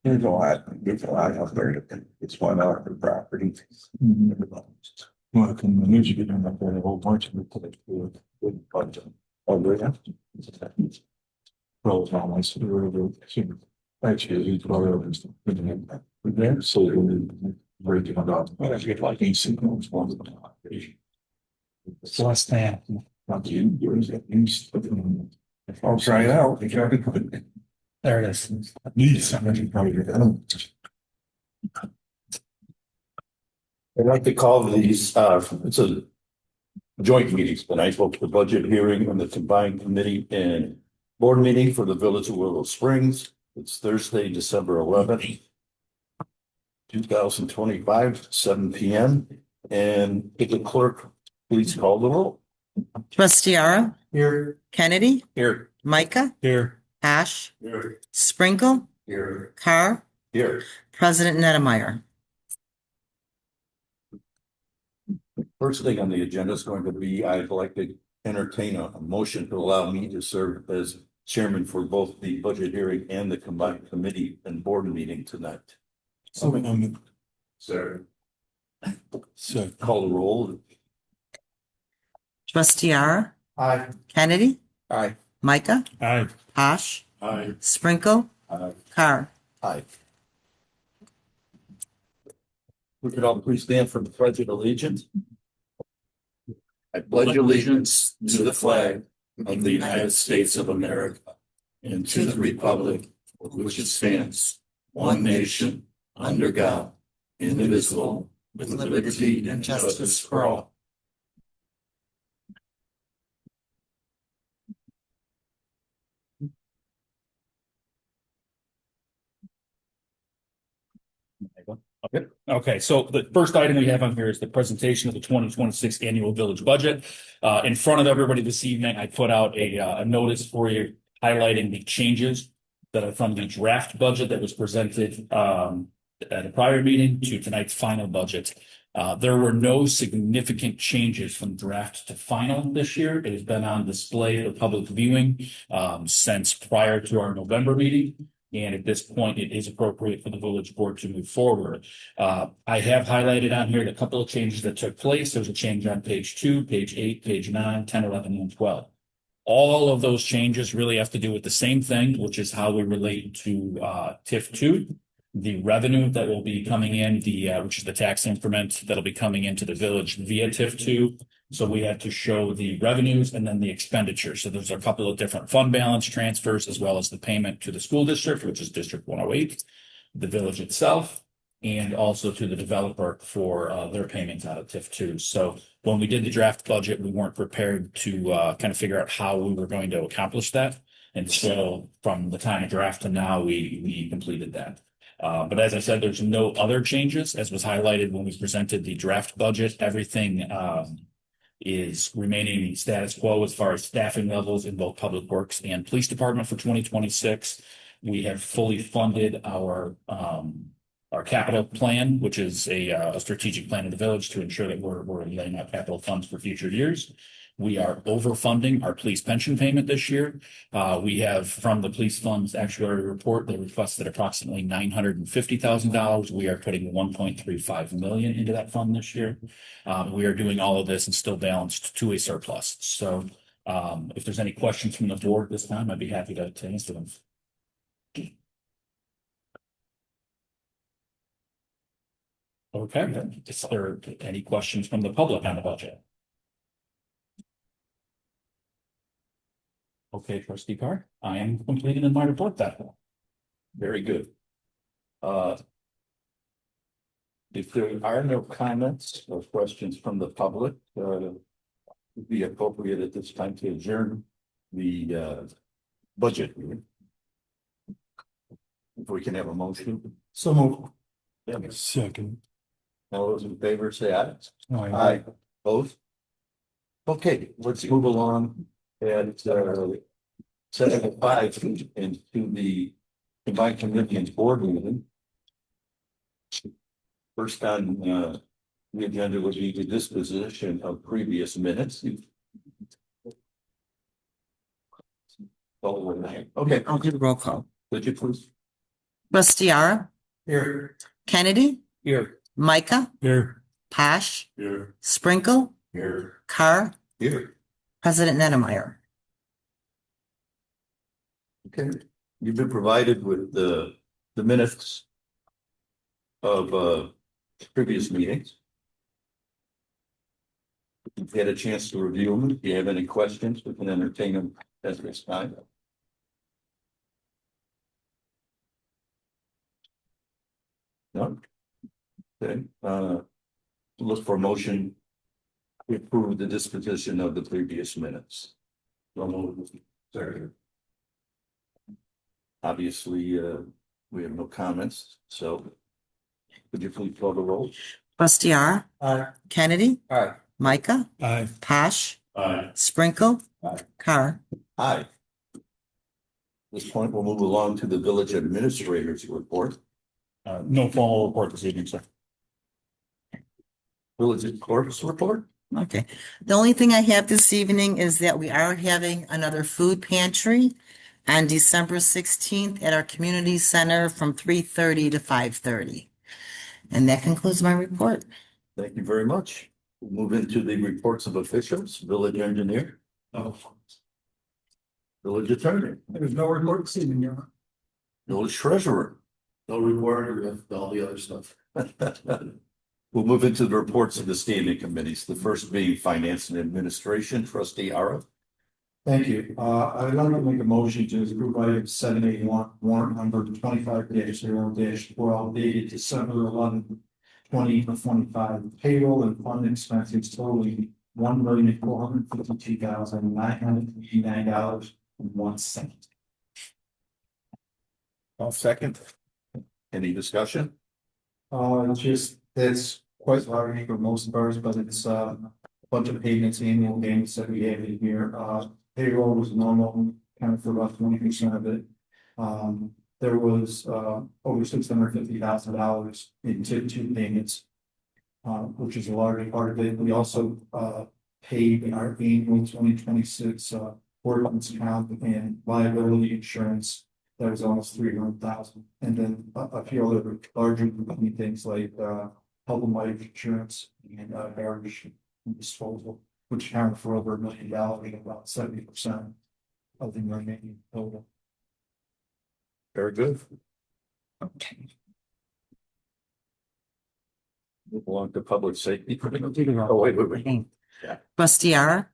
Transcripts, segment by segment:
There's a lot out there. It's one out for property. Well, can the music get up there, a whole bunch of it to the budget. Oh, yeah. Well, it's not nice to do it. Actually, it's probably. Yeah, so we're breaking it up. I get like 8 signals. It's less than. Not you, yours at least. I'll try it out. There it is. Needs, I mean, probably. I'd like to call these, it's a joint meeting tonight, both the budget hearing and the combined committee and board meeting for the Village of Willow Springs. It's Thursday, December 11th, 2025, 7 p.m. And if the clerk, please call the roll. Trustee Ara, Here. Kennedy, Here. Micah, Here. Ash, Here. Sprinkle, Here. Carr, Here. President Nettmeyer. First thing on the agenda is going to be, I'd like to entertain a motion to allow me to serve as chairman for both the budget hearing and the combined committee and board meeting tonight. Sir. So, Call the roll. Trustee Ara, Aye. Kennedy, Aye. Micah, Aye. Ash, Aye. Sprinkle, Aye. Carr. Aye. We could all please stand for the pledge of allegiance. I pledge allegiance to the flag of the United States of America and to the republic for which it stands, one nation, under God, indivisible, with liberty and justice for all. Okay, so the first item we have on here is the presentation of the 2026 annual village budget. In front of everybody this evening, I put out a notice for you highlighting the changes that are from the draft budget that was presented at a prior meeting to tonight's final budget. There were no significant changes from draft to final this year. It has been on display for public viewing since prior to our November meeting. And at this point, it is appropriate for the village board to move forward. I have highlighted on here the couple of changes that took place. There's a change on page 2, page 8, page 9, 10, 11, and 12. All of those changes really have to do with the same thing, which is how we relate to TIF 2, the revenue that will be coming in, which is the tax increment that'll be coming into the village via TIF 2. So we have to show the revenues and then the expenditures. So there's a couple of different fund balance transfers, as well as the payment to the school district, which is District 108, the village itself, and also to the developer for their payments out of TIF 2. So when we did the draft budget, we weren't prepared to kind of figure out how we were going to accomplish that. And so from the time of draft to now, we completed that. But as I said, there's no other changes, as was highlighted when we presented the draft budget. Everything is remaining status quo as far as staffing levels in both public works and police department for 2026. We have fully funded our capital plan, which is a strategic plan of the village to ensure that we're laying out capital funds for future years. We are overfunding our police pension payment this year. We have, from the police fund's actuary report, they requested approximately $950,000. We are putting $1.35 million into that fund this year. We are doing all of this and still balanced to a surplus. So if there's any questions from the board this time, I'd be happy to answer them. Okay, is there any questions from the public on the budget? Okay, Trustee Carr, I am completing in my report that. Very good. If there are no comments or questions from the public, it would be appropriate at this time to adjourn the budget. If we can have a motion. so move. Yeah. Second. All those in favor say aye. Aye. Aye. Both. Okay, let's move along and 7:05 into the combined committee and board meeting. First on the agenda would be the disposition of previous minutes. Okay, I'll do the roll call. could you please? Trustee Ara, Here. Kennedy, Here. Micah, Here. Posh, Here. Sprinkle, Here. Carr, Here. President Nettlemeyer. Okay, you've been provided with the minutes of previous meetings. You've had a chance to review them. If you have any questions, we can entertain them at this time. No? Okay, look for a motion to approve the disposition of the previous minutes. Sorry. Obviously, we have no comments, so could you please call the roll? Trustee Ara, Aye. Kennedy, Aye. Micah, Aye. Posh, Aye. Sprinkle, Aye. Carr. Aye. At this point, we'll move along to the village administrator's report. No formal report this evening, sir. Village clerk's report? Okay. The only thing I have this evening is that we are having another food pantry on December 16th at our community center from 3:30 to 5:30. And that concludes my report. Thank you very much. We'll move into the reports of officials, village engineer. Village attorney, There's no report this evening, Your Honor. village treasurer. No report with all the other stuff. We'll move into the reports of the standing committees, the first being finance and administration, trustee Ara. Thank you. I'd like to make a motion to approve item 781, warrant number 25-0-12 dated December 11, 2025. Payroll and fund expenses totaling $1,452,989.01. I'll second. Any discussion? Just, that's quite large for most of ours, but it's a bunch of payments, annual payments that we have in here. Payroll was normal, kind of for about 20% of it. There was over $650,000 in tip two payments, which is a large part of it. We also paid our annual 2026 workman's comp and liability insurance. That was almost $300,000, and then a few other larger things like health and life insurance and garbage disposal, which accounted for over $1 million, about 70% of the remaining total. Very good. Okay. Move along to public safety. Oh, wait. Yeah. Trustee Ara,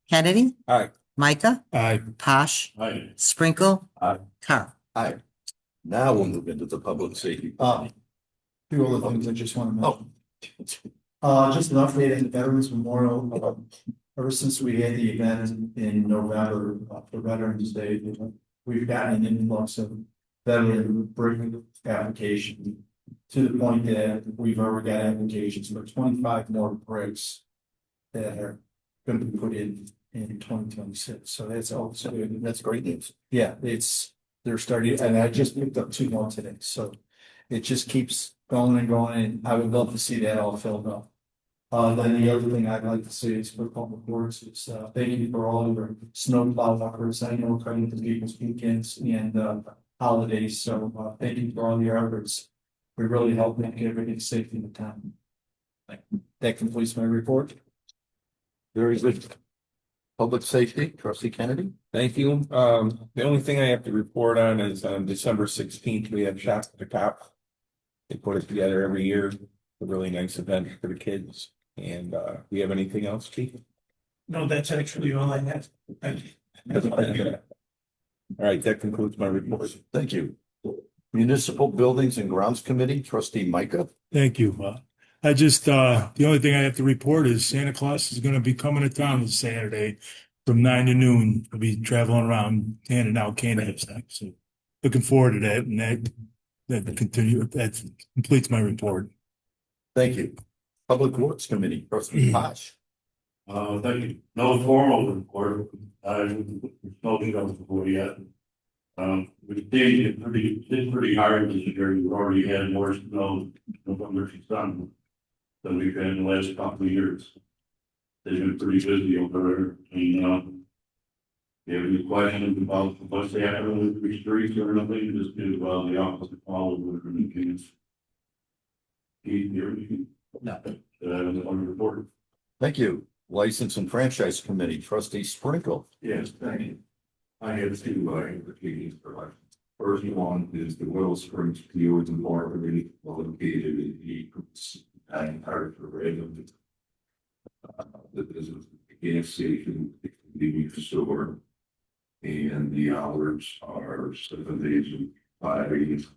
Kennedy. Aye. Micah, Aye. Posh, Aye. Sprinkle, Aye. Carr. Aye. Now we'll move into the public safety. Few other things I just want to mention. Oh, Just an update on the Veterans Memorial. Ever since we had the event in November for Veterans Day, we've gotten an influx of veteran brick application to the point that we've already got applications for 25 more bricks that are going to be put in 2026. So that's also good. that's great news. Yeah, they're starting, and I just picked up 2 more today, so it just keeps going and going, and I would love to see that all filled up. Then the other thing I'd like to see is for public works is, thank you for all your snow plow workers. I know cutting to people's weekends and, holidays, so, thank you for all your efforts. We really help make everything safe in the town. That completes my report. Very good. Public safety, trustee Kennedy. Thank you. The only thing I have to report on is on December 16th, we have Shop at the Cop. They put it together every year. A really nice event for the kids. And do you have anything else, Chief? No, that's actually all I have. All right, that concludes my report. Thank you. Municipal Buildings and Grounds Committee, trustee Micah. Thank you. I just, the only thing I have to report is Santa Claus is going to be coming to town this Saturday from 9 to noon. I'll be traveling around handing out candy and stuff. So looking forward to that. And that completes my report. Thank you. Public Works Committee, trustee Posh. Thank you. No formal report. No details before yet. We did pretty hard this year. We've already had more snow November to December than we've had in the last couple of years. They've been pretty busy over there. And you have any questions about what's happening with the streets or anything, just do, the office follow with the kids. Keith, you on the report. Thank you. License and Franchise Committee, Trustee Sprinkle. Yes, thank you. I have two applications for license. First one is the Willow Springs Fuels and Bar Committee located in the Hartford Redmond. This is a gas station, the convenience store. And the hours are 7 days and 5 days.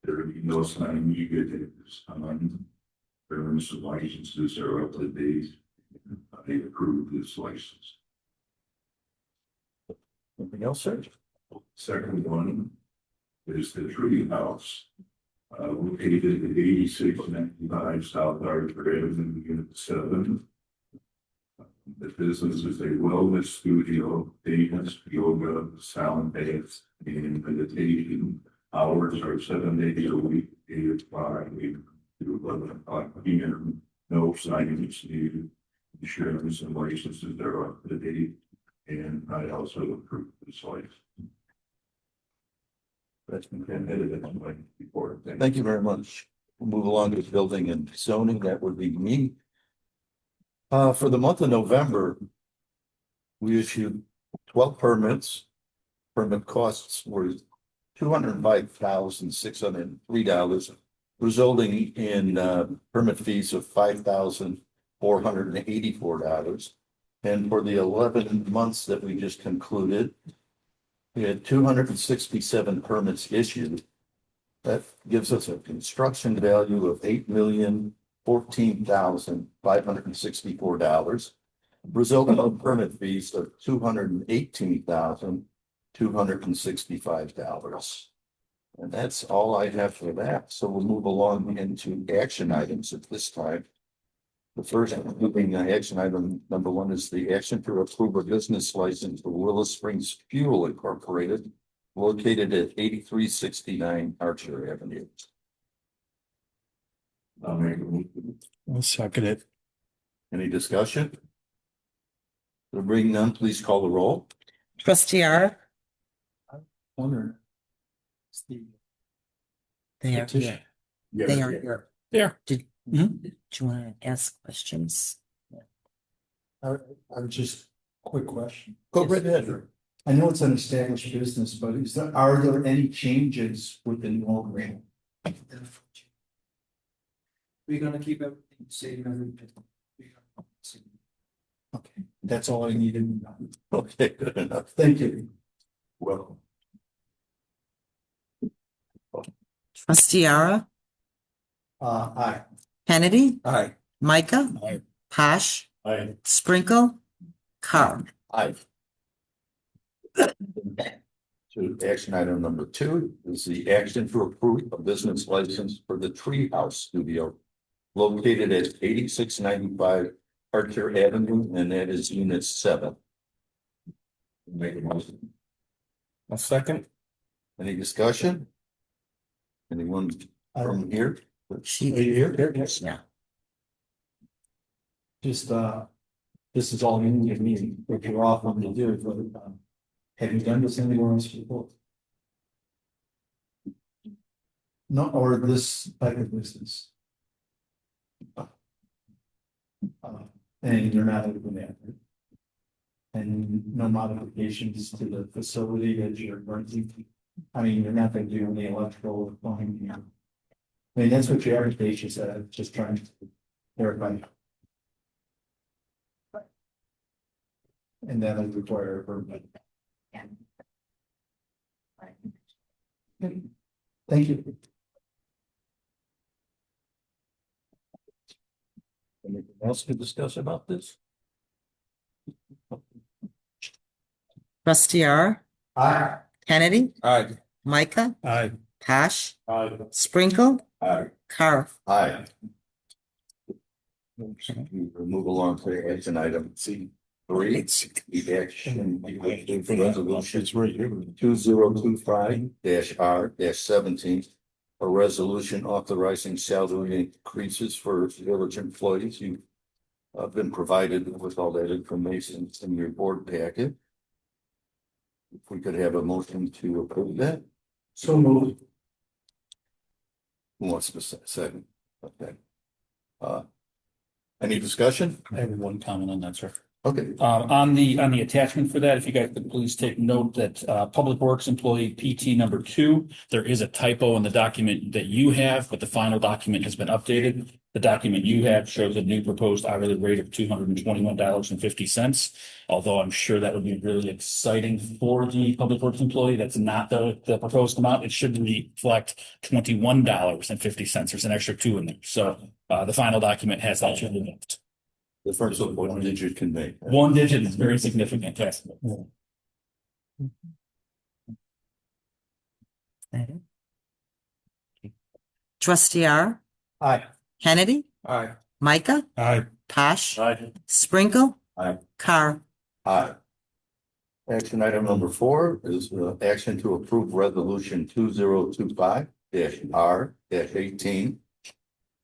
There will be no sign you get this time. Terms of licenses are up to date. They approved this license. Anything else, sir? Second one is the Tree House. Located at 8695 South Hartford Avenue, Unit 7. The business is a wellness studio, dance, yoga, sound baths, and meditation. Hours are 7 days a week, 8 to 5 to 11 o'clock p.m. No signage needed. Insurance and licenses are up to date. And I also approve this license. That's been edited on my report. Thank you very much. We'll move along to building and zoning. That would be me. For the month of November, we issued 12 permits. Permit costs were $205,603, resulting in permit fees of $5,484. And for the 11 months that we just concluded, we had 267 permits issued. That gives us a construction value of $8,014,564, resulting in permit fees of $218,265. And that's all I have for that. So we'll move along into action items at this time. The first moving action item number 1 is the action to approve a business license for Willow Springs Fuel Incorporated, located at 8369 Archer Avenue. I'll make a motion. I'll second it. Any discussion? There being none, please call the roll. Trustee R, Wonder. they are here. They are here. There. Did you want to ask questions? I'm just, quick question. Go right ahead. I know it's an established business, but are there any changes with the new agreement? We're gonna keep everything the same as it. Okay, that's all I needed. Okay, good enough. Thank you. Welcome. Trustee Ara, Aye. Kennedy, Aye. Micah, Aye. Posh, I, Sprinkle, Carr. Aye. So action item number 2 is the action to approve a business license for the Treehouse Studio, located at 8695 Archer Avenue, and that is Unit 7. Make a motion. A second. Any discussion? Anyone from here? She, Yes. yeah. Just, this is all you need me, if you're off on to do it, but, have you done this anywhere else before? No, or this type of business? And you're not open there. And no modifications to the facility that you're renting. I mean, you're not gonna do any electrical or plumbing, you know. I mean, that's what your application said, just trying to verify. And that would require a permit. Thank you. Anything else to discuss about this? Trustee R, Aye. Kennedy, Aye. Micah, Aye. Posh, I, Sprinkle, Aye. Carr. Aye. We'll move along to action item C3. The action for resolution 2025-R-17. A resolution authorizing salary increases for village employees. You been provided with all that information in your board packet. If we could have a motion to approve that. So moved. Who wants to second? Okay. Any discussion? I have one comment on that, sir. Okay. On the attachment for that, if you guys could please take note that Public Works employee PT number 2, there is a typo in the document that you have, but the final document has been updated. The document you have shows a new proposed hourly rate of $221.50. Although I'm sure that would be really exciting for the Public Works employee, that's not the proposed amount. It should reflect $21.50. There's an extra 2 in there. So the final document has that removed. The first of 1 digit can make. One digit is very significant. Yes. Trustee R, Aye. Kennedy, Aye. Micah, Aye. Posh, Aye. Sprinkle. Aye. Carr. Aye. Action item number 4 is action to approve resolution 2025-R-18.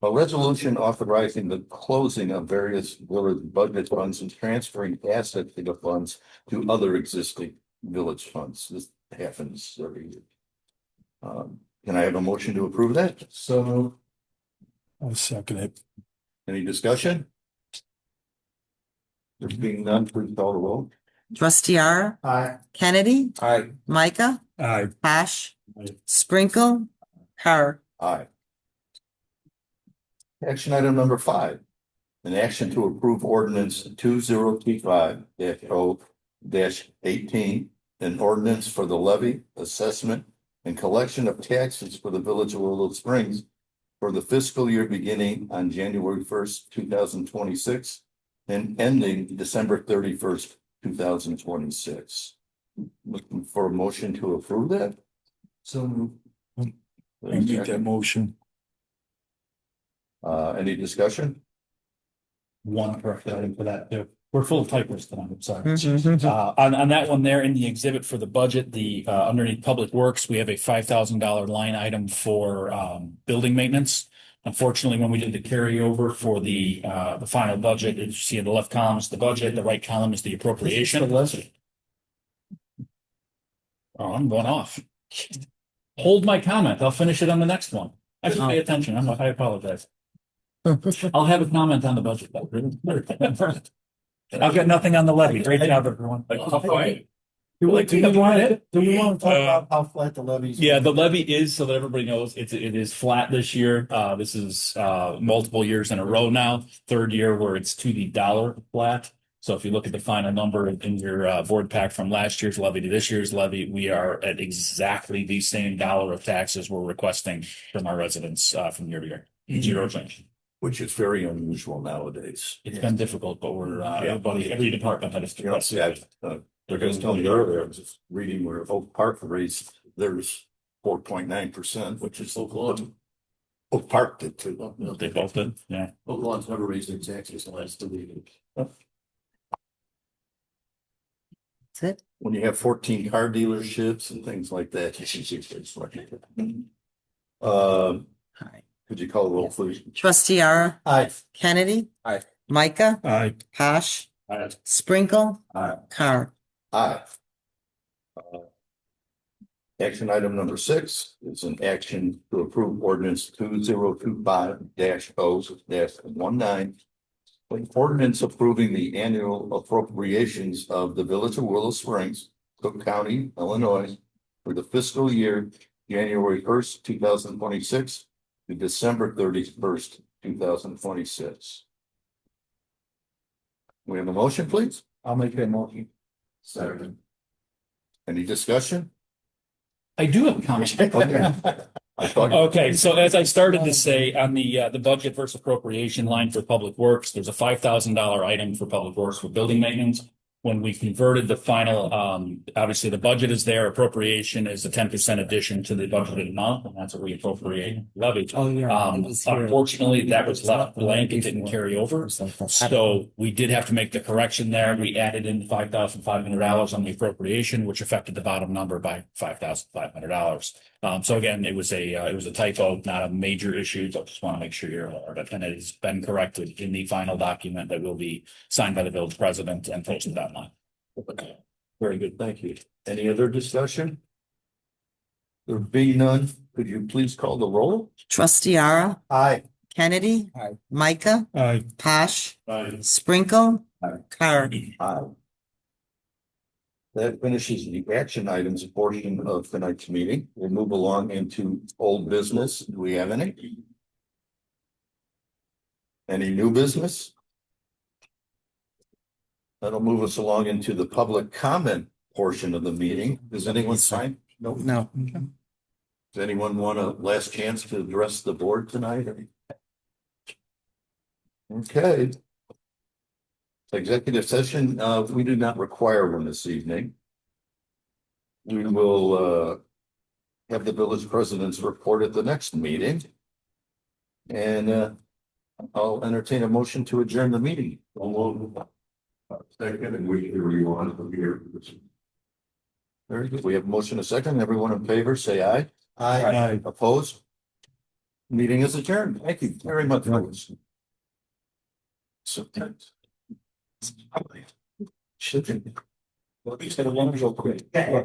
A resolution authorizing the closing of various village budget funds and transferring assets to the funds to other existing village funds. This happens every year. Can I have a motion to approve that? So moved. I'll second it. Any discussion? There being none, please call the roll. Trustee R, Aye. Kennedy, Aye. Micah, Aye. Posh, Aye. Sprinkle, Carr. Aye. Action item number 5, an action to approve ordinance 2025-0-18, an ordinance for the levy, assessment, and collection of taxes for the village of Willow Springs for the fiscal year beginning on January 1st, 2026, and ending December 31st, 2026. Looking for a motion to approve that? So moved. I make that motion. Any discussion? One corrected item for that too. We're full of typos tonight. I'm sorry. Mhm. On that one there in the exhibit for the budget, the underneath Public Works, we have a $5,000 line item for building maintenance. Unfortunately, when we did the carryover for the final budget, as you see in the left column is the budget, the right column is the appropriation. Oh, I'm going off. Hold my comment. I'll finish it on the next one. I should pay attention. I apologize. I'll have a comment on the budget. I've got nothing on the levy. Great job, everyone. Do we want to talk about how flat the levees? Yeah, the levy is, so that everybody knows, it is flat this year. This is multiple years in a row now. 3rd year where it's to the dollar flat. So if you look at the final number in your board pack from last year's levy to this year's levy, we are at exactly the same dollar of taxes we're requesting from our residents from year to year. 0 change. Which is very unusual nowadays. It's been difficult, but we're every department had its. You know, see, they're going to tell me earlier, I was just reading where Oak Park raised theirs 4.9%, which is so good. Oak Park did too. They both did, yeah. Oak Lawn's never raised their taxes in the last 2 years. That's it. When you have 14 car dealerships and things like that, you should see it's like. Could you call the roll, please? Trustee R, Aye. Kennedy. Aye. Micah, Aye. Posh, Aye. Sprinkle, Aye. Carr. Aye. Action item number 6 is an action to approve ordinance 2025-0-19. An ordinance approving the annual appropriations of the Village of Willow Springs, Cook County, Illinois, for the fiscal year January 1st, 2026 to December 31st, 2026. We have a motion, please? I'll make that motion. Second. Any discussion? I do have a comment. I thought. Okay, so as I started to say, on the budget versus appropriation line for Public Works, there's a $5,000 item for Public Works for building maintenance. when we converted the final, obviously the budget is there, appropriation is a 10% addition to the budgeted amount, and that's what we appropriate levied. Oh, yeah. Unfortunately, that was left blank, it didn't carry over. So we did have to make the correction there. We added in $5,500 on the appropriation, which affected the bottom number by $5,500. So again, it was a typo, not a major issue, so I just want to make sure you're aware of it. And it has been corrected in the final document that will be signed by the village president and posted online. Very good, thank you. Any other discussion? There being none, could you please call the roll? Trustee Ara, Aye. Kennedy, Aye. Micah, Aye. Posh, Aye. Sprinkle, Aye. Carr. Aye. That finishes the action items portion of tonight's meeting. We'll move along into old business. Do we have any? Any new business? That'll move us along into the public comment portion of the meeting. Does anyone sign? No. No. Does anyone want a last chance to address the board tonight? Okay. Executive session, we do not require one this evening. We will have the village president's report at the next meeting. And I'll entertain a motion to adjourn the meeting. Second, and we can rewind from here. Very good. We have a motion a second. Everyone in favor, say aye. Aye. Opposed? Meeting is adjourned. Thank you very much. So tense. Should. Well, you said a one real quick. Yeah.